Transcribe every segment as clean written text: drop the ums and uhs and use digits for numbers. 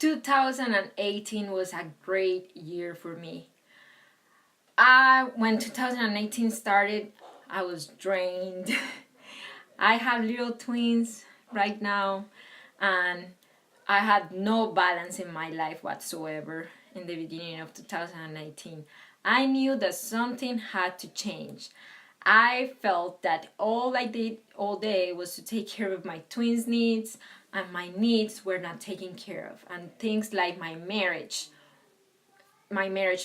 2018 was a great year for me. When 2018 started, I was drained. I have little twins right now, and I had no balance in my life whatsoever in the beginning of 2018. I knew that something had to change. I felt that all I did all day was to take care of my twins' needs, and my needs were not taken care of. And things like my marriage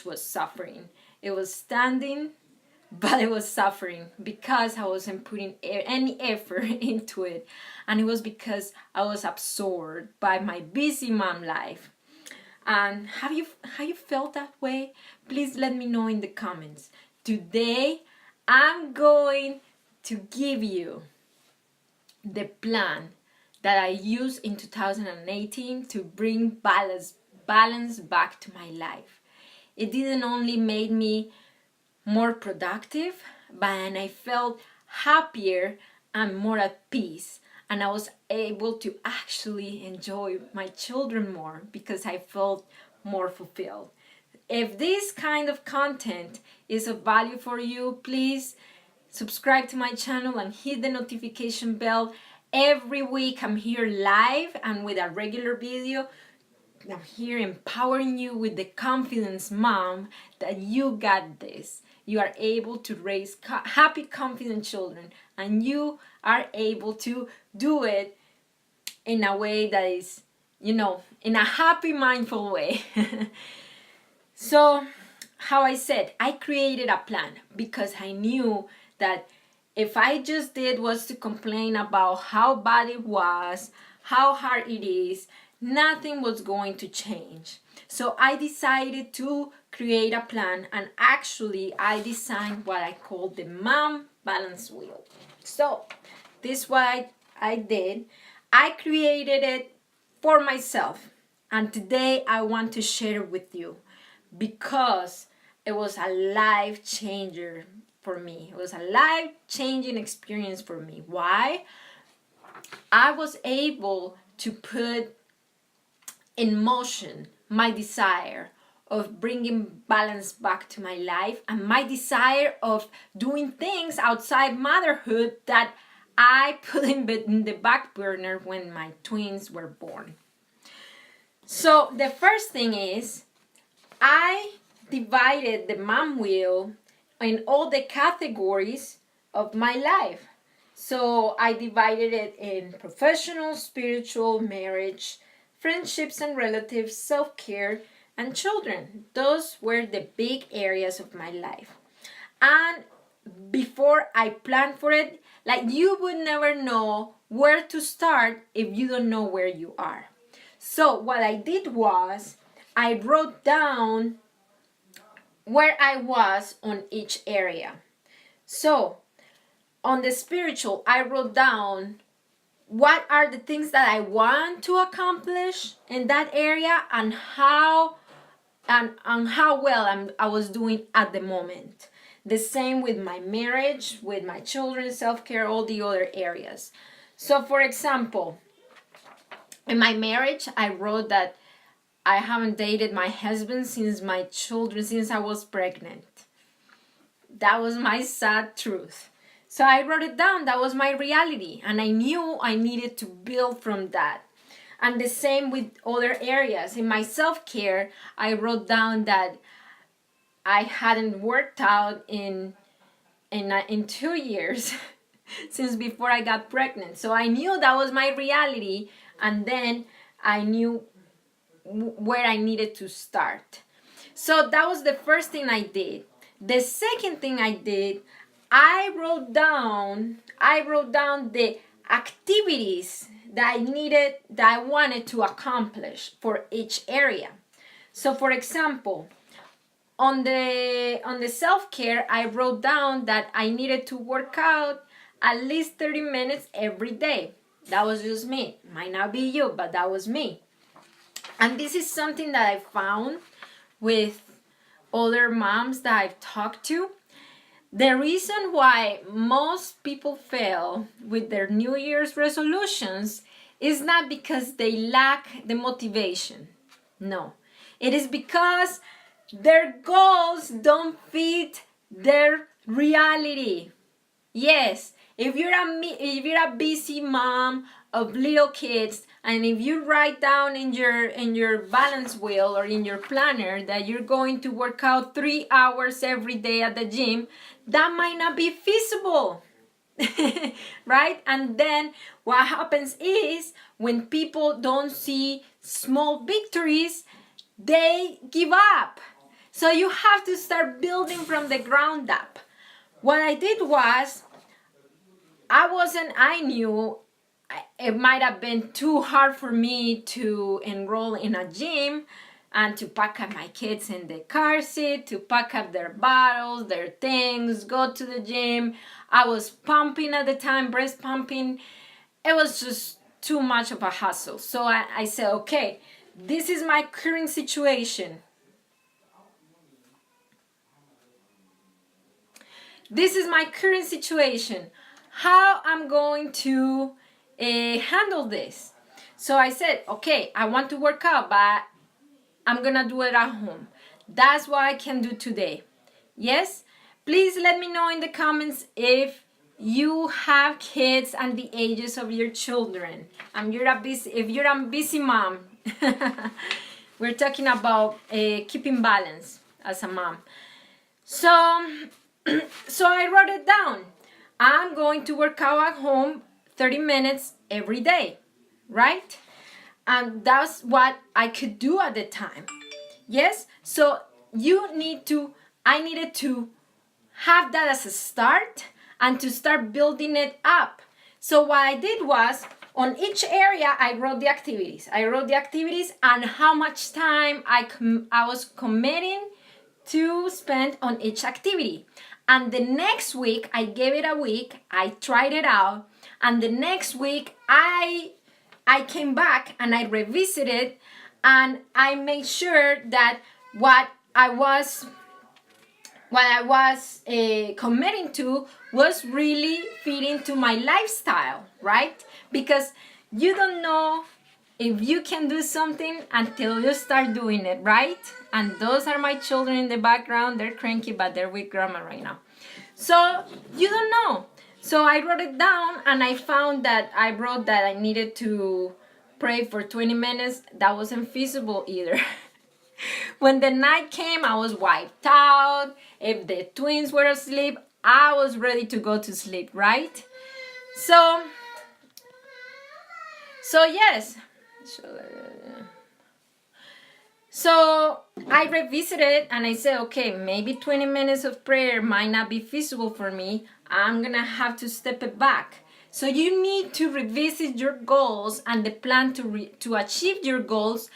was suffering. It was standing, but it was suffering because I wasn't putting any effort into it. And it was because I was absorbed by my busy mom life. And have you felt that way? Please let me know in the comments. Today, I'm going to give you the plan that I used in 2018 to bring balance back to my life. It didn't only make me more productive, but I felt happier and more at peace. And I was able to actually enjoy my children more because I felt more fulfilled. If this kind of content is of value for you, please subscribe to my channel and hit the notification bell. Every week I'm here live and with a regular video. I'm here empowering you with the confidence, mom, that you got this. You are able to raise happy, confident children, and you are able to do it in a way that is, in a happy, mindful way. So, how I said, I created a plan because I knew that if I just did was to complain about how bad it was, how hard it is, nothing was going to change. So I decided to create a plan, and actually I designed what I call the mom balance wheel. So this is what I did. I created it for myself, and today I want to share it with you because it was a life changer for me. It was a life-changing experience for me. Why? I was able to put in motion my desire of bringing balance back to my life and my desire of doing things outside motherhood that I put in the back burner when my twins were born. So the first thing is I divided the mom wheel in all the categories of my life. So I divided it in professional, spiritual, marriage, friendships and relatives, self-care, and children. Those were the big areas of my life. And before I planned for it, like you would never know where to start if you don't know where you are. So what I did was I wrote down where I was on each area. So on the spiritual, I wrote down what are the things that I want to accomplish in that area and how well I was doing at the moment. The same with my marriage, with my children, self-care, all the other areas. So for example, in my marriage, I wrote that I haven't dated my husband since I was pregnant. That was my sad truth. So I wrote it down. That was my reality. And I knew I needed to build from that. And the same with other areas. In my self-care, I wrote down that I hadn't worked out in 2 years since before I got pregnant. So I knew that was my reality. And then I knew where I needed to start. So that was the first thing I did. The second thing I did, I wrote down the activities that I wanted to accomplish for each area. So for example, on the self-care, I wrote down that I needed to work out at least 30 minutes every day. That was just me. Might not be you, but that was me. And this is something that I found with other moms that I've talked to. The reason why most people fail with their New Year's resolutions is not because they lack the motivation. No. It is because their goals don't fit their reality. Yes, if you're a busy mom of little kids, and if you write down in your balance wheel or in your planner that you're going to work out 3 hours every day at the gym, that might not be feasible. Right? And then what happens is when people don't see small victories, they give up. So you have to start building from the ground up. What I did was, I knew it might have been too hard for me to enroll in a gym and to pack up my kids in the car seat, to pack up their bottles, their things, go to the gym. I was pumping at the time, breast pumping. It was just too much of a hassle. So I said, okay, this is my current situation. This is my current situation. How I'm going to handle this? So I said, okay, I want to work out, but I'm gonna do it at home. That's what I can do today. Yes? Please let me know in the comments if you have kids and the ages of your children. If you're a busy mom. We're talking about keeping balance as a mom. So I wrote it down. I'm going to work out at home 30 minutes every day, right? And that's what I could do at the time. Yes? So I needed to have that as a start and to start building it up. So what I did was, on each area, I wrote the activities. And how much time I was committing to spend on each activity. And the next week, I gave it a week, I tried it out, and the next week, I came back and I revisited, and I made sure that what I was committing to was really fitting to my lifestyle, right? Because you don't know if you can do something until you start doing it, right? And those are my children in the background. They're cranky, but they're with grandma right now. So you don't know. So I wrote it down, and I found that I wrote that I needed to pray for 20 minutes. That wasn't feasible either. When the night came, I was wiped out. If the twins were asleep, I was ready to go to sleep, right? So yes. So I revisited and I said, okay, maybe 20 minutes of prayer might not be feasible for me. I'm gonna have to step it back. So you need to revisit your goals and the plan to achieve your goals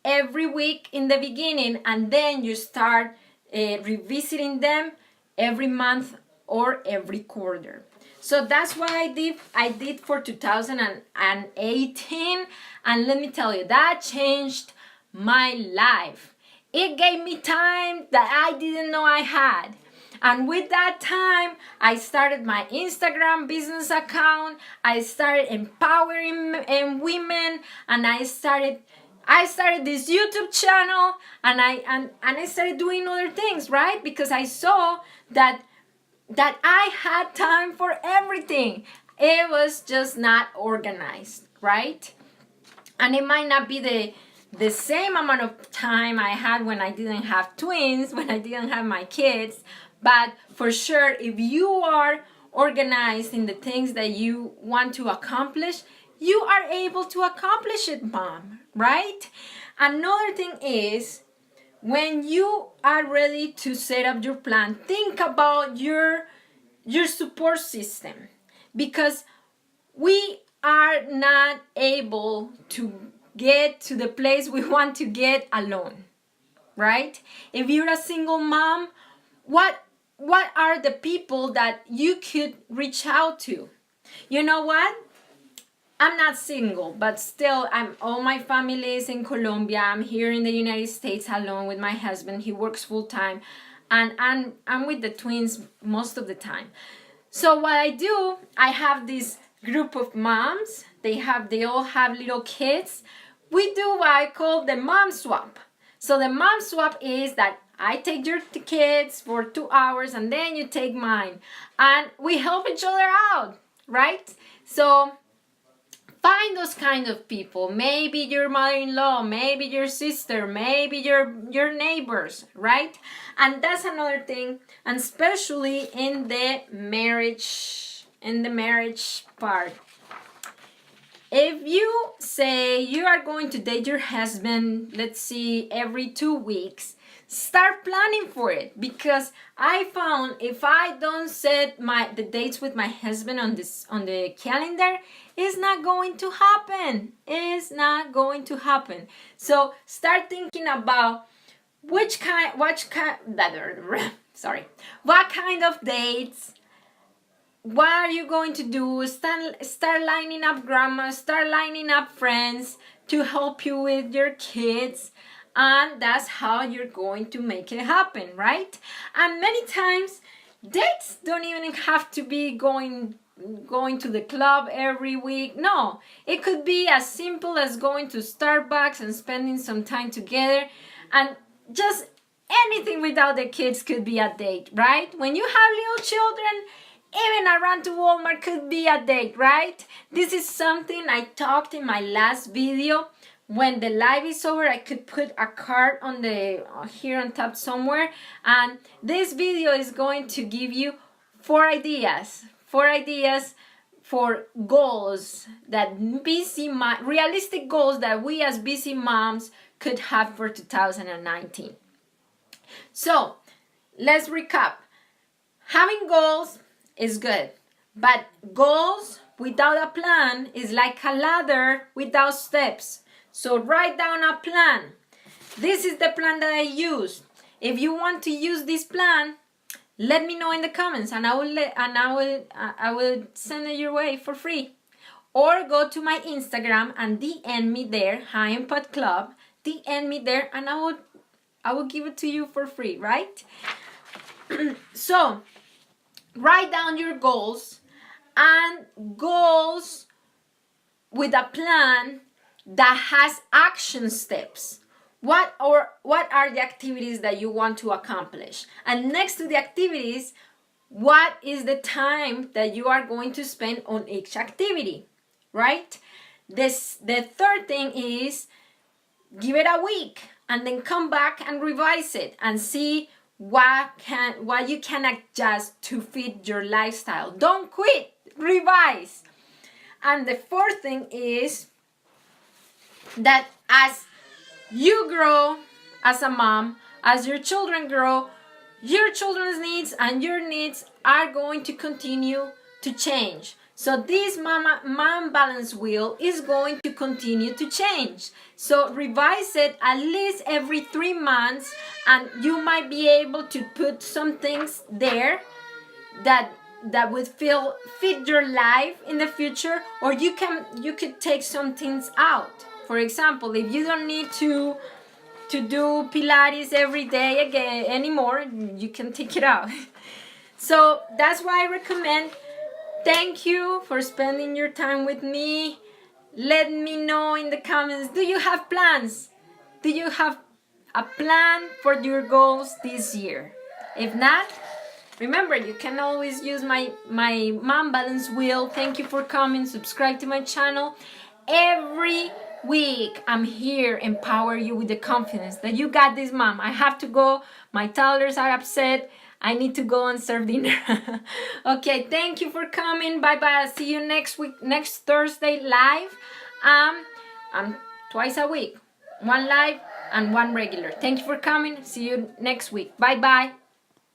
every week in the beginning, and then you start revisiting them every month or every quarter. So that's what I did for 2018, and let me tell you, that changed my life. It gave me time that I didn't know I had. And with that time, I started my Instagram business account. I started empowering women, and I started this YouTube channel, and I started doing other things, right? Because I saw that I had time for everything. It was just not organized, right? And it might not be the same amount of time I had when I didn't have twins, when I didn't have my kids, but for sure, if you are organized in the things that you want to accomplish, you are able to accomplish it, mom, right? Another thing is, when you are ready to set up your plan, think about your support system, because we are not able to get to the place we want to get alone, right? If you're a single mom, what are the people that you could reach out to? You know what? I'm not single, but still, all my family is in Colombia. I'm here in the United States alone with my husband. He works full time, and I'm with the twins most of the time. So what I do, I have this group of moms. They all have little kids. we do what I call the mom swap. So the mom swap is that I take your kids for 2 hours and then you take mine. And we help each other out, right? So find those kind of people. Maybe your mother-in-law, maybe your sister, maybe your neighbors, right? And that's another thing, and especially in the marriage part. If you say you are going to date your husband, let's see, every 2 weeks, start planning for it, because I found if I don't set the dates with my husband on the calendar, it's not going to happen. It's not going to happen. So start thinking about what kind of dates. What are you going to do? Start lining up grandma, start lining up friends to help you with your kids. And that's how you're going to make it happen, right? And many times, dates don't even have to be going to the club every week. No, it could be as simple as going to Starbucks and spending some time together. And just anything without the kids could be a date, right? When you have little children, even a run to Walmart could be a date, right? This is something I talked in my last video. When the live is over, I could put a card on here on top somewhere. And this video is going to give you 4 ideas for goals that realistic goals that we as busy moms could have for 2019. So let's recap. Having goals is good, but goals without a plan is like a ladder without steps. So write down a plan. This is the plan that I use. If you want to use this plan, let me know in the comments, and I will send it your way for free. Or go to my Instagram and DM me there, highimpactclub. DM me there, and I will give it to you for free, right? So write down your goals, and goals with a plan that has action steps. What are the activities that you want to accomplish? And next to the activities, what is the time that you are going to spend on each activity, right? The third thing is give it a week and then come back and revise it and see what you can adjust to fit your lifestyle. Don't quit, revise. And the fourth thing is that as you grow as a mom, as your children grow, your children's needs and your needs are going to continue to change. So this mom balance wheel is going to continue to change. So revise it at least every 3 months, and you might be able to put some things there that would fit your life in the future, or you could take some things out. For example, if you don't need to do Pilates every day anymore, you can take it out. So that's why I recommend. Thank you for spending your time with me. Let me know in the comments, do you have plans? Do you have a plan for your goals this year? If not, remember, you can always use my mom balance wheel. Thank you for coming. Subscribe to my channel. Every week I'm here empower you with the confidence that you got this, mom. I have to go. My toddlers are upset. I need to go and serve dinner. Okay, thank you for coming. Bye-bye. See you next week, next Thursday live. I'm twice a week. 1 live and 1 regular. Thank you for coming. See you next week. Bye-bye.